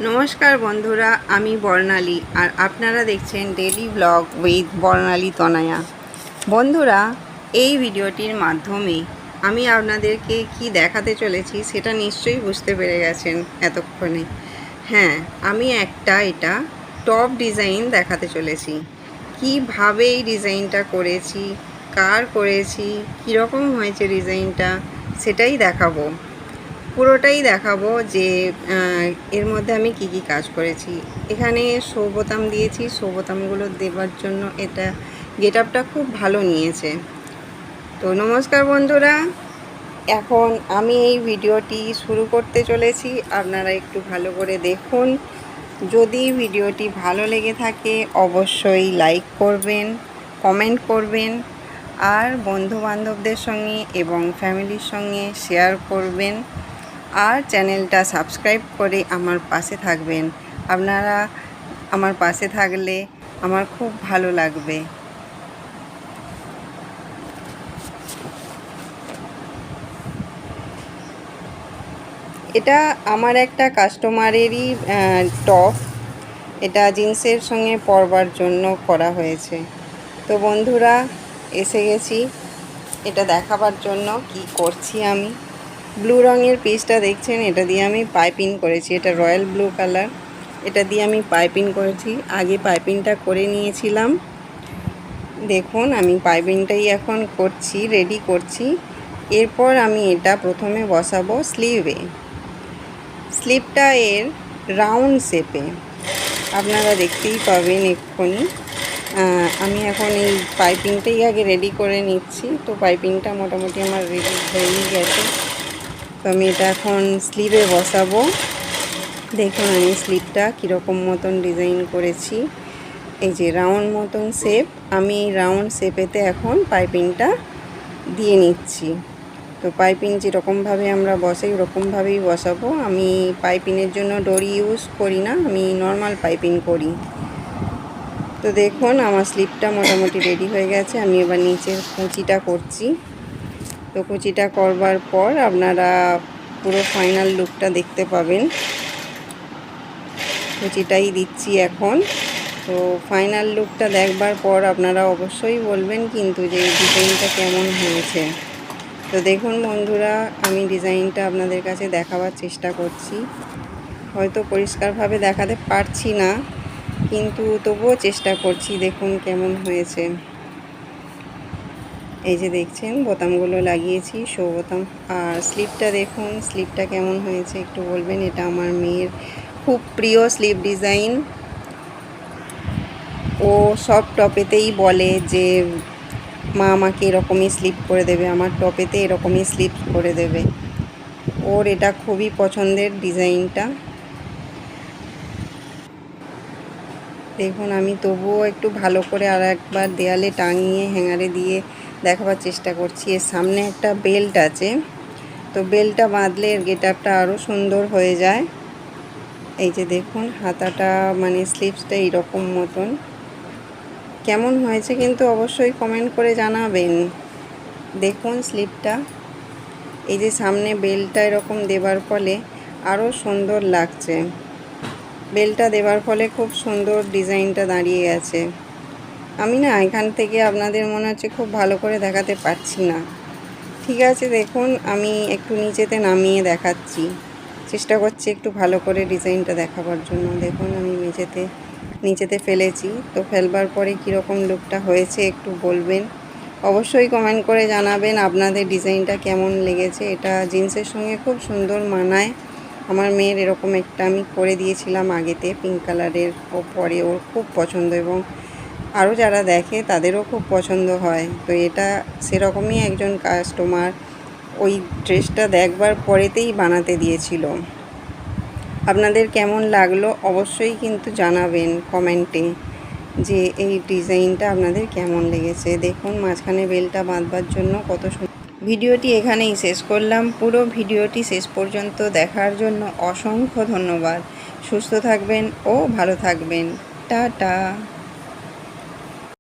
নমস্কার বন্ধুরা, আমি বর্ণালী আর আপনারা দেখছেন ডেলি ব্লগ উইথ বর্ণালী তনয়া। বন্ধুরা, এই ভিডিওটির মাধ্যমে আমি আপনাদেরকে কি দেখাতে চলেছি সেটা নিশ্চয়ই বুঝতে পেরে গেছেন এতক্ষণে। হ্যাঁ, আমি এটা টপ ডিজাইন দেখাতে চলেছি। কিভাবে এই ডিজাইনটা করেছি, কার করেছি, কীরকম হয়েছে ডিজাইনটা, সেটাই দেখাবো। পুরোটাই দেখাবো যে এর মধ্যে আমি কি কি কাজ করেছি। এখানে শো বোতাম দিয়েছি, শো বোতামগুলো দেওয়ার জন্য এটা গেট আপটা খুব ভালো নিয়েছে। তো নমস্কার বন্ধুরা, এখন আমি এই ভিডিওটি শুরু করতে চলেছি। আপনারা একটু ভালো করে দেখুন। যদি ভিডিওটি ভালো লেগে থাকে অবশ্যই লাইক করবেন, কমেন্ট করবেন, আর বন্ধুবান্ধবদের সঙ্গে এবং ফ্যামিলির সঙ্গে শেয়ার করবেন, আর চ্যানেলটা সাবস্ক্রাইব করে আমার পাশে থাকবেন। আপনারা আমার পাশে থাকলে আমার খুব ভালো লাগবে। এটা আমার একটা কাস্টমারেরই টপ। এটা জিন্সের সঙ্গে পরবার জন্য করা হয়েছে। তো বন্ধুরা, এসে গেছি এটা দেখাবার জন্য কি করছি আমি। ব্লু রঙের পিসটা দেখছেন, এটা দিয়ে আমি পাইপিং করেছি। এটা রয়্যাল ব্লু কালার, এটা দিয়ে আমি পাইপিং করেছি। আগে পাইপিংটা করে নিয়েছিলাম। দেখুন, আমি পাইপিংটাই এখন করছি, রেডি করছি। এরপর আমি এটা প্রথমে বসাবো স্লিপটা এর রাউন্ড শেপে। আপনারা দেখতেই পাবেন এক্ষুনি। আমি এখন এই পাইপিংটাই আগে রেডি করে নিচ্ছি। তো পাইপিংটা মোটামুটি আমার রেডি হয়েই গেছে। তো আমি এটা এখন স্লিভে বসাবো। দেখুন আমি স্লিভটা কীরকম মতন ডিজাইন করেছি। এই যে রাউন্ড মতন শেপ, আমি এই রাউন্ড শেপেতে এখন পাইপিংটা দিয়ে নিচ্ছি। তো পাইপিং যেরকমভাবে আমরা বসাই ওরকমভাবেই বসাবো। আমি পাইপিংয়ের জন্য দড়ি ইউজ করি না, আমি নর্মাল পাইপিং করি। তো দেখুন আমার স্লিপটা মোটামুটি রেডি হয়ে গেছে। আমি এবার নিচের কুচিটা করছি। তো কুচিটা করবার পর আপনারা পুরো ফাইনাল লুকটা দেখতে পাবেন। কুচিটাই দিচ্ছি এখন। তো ফাইনাল লুকটা দেখবার পর আপনারা অবশ্যই বলবেন কিন্তু যে ডিজাইনটা কেমন হয়েছে। তো দেখুন বন্ধুরা, আমি ডিজাইনটা আপনাদের কাছে দেখাবার চেষ্টা করছি। হয়তো পরিষ্কারভাবে দেখাতে পারছি না, কিন্তু তবুও চেষ্টা করছি। দেখুন কেমন হয়েছে। এই যে দেখছেন বোতামগুলো লাগিয়েছি, শো বোতাম। আর স্লিপটা দেখুন, স্লিপটা কেমন হয়েছে একটু বলবেন। এটা আমার মেয়ের খুব প্রিয় স্লিপ ডিজাইন। ও সব টপেতেই বলে যে মা আমাকে এরকমই স্লিপ করে দেবে, আমার টপেতে এরকমই স্লিপ করে দেবে। ওর এটা খুবই পছন্দের ডিজাইনটা। দেখুন আমি তবুও একটু ভালো করে আর একবার দেয়ালে টাঙিয়ে হ্যাঙ্গারে দিয়ে দেখাবার চেষ্টা করছি। এর সামনে একটা বেল্ট আছে, তো বেল্টটা বাঁধলে এর গেট আপটা আরও সুন্দর হয়ে যায়। এই যে দেখুন হাতাটা মানে স্লিভসটা এইরকম মতন। কেমন হয়েছে কিন্তু অবশ্যই কমেন্ট করে জানাবেন। দেখুন স্লিভটা, এই যে সামনে বেল্টটা এরকম দেবার ফলে আরও সুন্দর লাগছে। বেল্টটা দেওয়ার ফলে খুব সুন্দর ডিজাইনটা দাঁড়িয়ে গেছে। আমি না এখান থেকে আপনাদের মনে হচ্ছে খুব ভালো করে দেখাতে পারছি না। ঠিক আছে, দেখুন আমি একটু নিচেতে নামিয়ে দেখাচ্ছি, চেষ্টা করছি একটু ভালো করে ডিজাইনটা দেখাবার জন্য। দেখুন আমি নিচেতে ফেলেছি। তো ফেলবার পরে কীরকম লুকটা হয়েছে একটু বলবেন। অবশ্যই কমেন্ট করে জানাবেন আপনাদের ডিজাইনটা কেমন লেগেছে। এটা জিন্সের সঙ্গে খুব সুন্দর মানায়। আমার মেয়ের এরকম একটা আমি করে দিয়েছিলাম আগেতে পিঙ্ক কালারের, ও পরে ওর খুব পছন্দ এবং আরও যারা দেখে তাদেরও খুব পছন্দ হয়। তো এটা সেরকমই একজন কাস্টমার ওই ড্রেসটা দেখবার পরেতেই বানাতে দিয়েছিল। আপনাদের কেমন লাগলো অবশ্যই কিন্তু জানাবেন কমেন্টে যে এই ডিজাইনটা আপনাদের কেমন লেগেছে। দেখুন মাঝখানে বেলটা বাঁধবার জন্য কত সুন্দর। ভিডিওটি এখানেই শেষ করলাম। পুরো ভিডিওটি শেষ পর্যন্ত দেখার জন্য অসংখ্য ধন্যবাদ। সুস্থ থাকবেন ও ভালো থাকবেন। টাটা।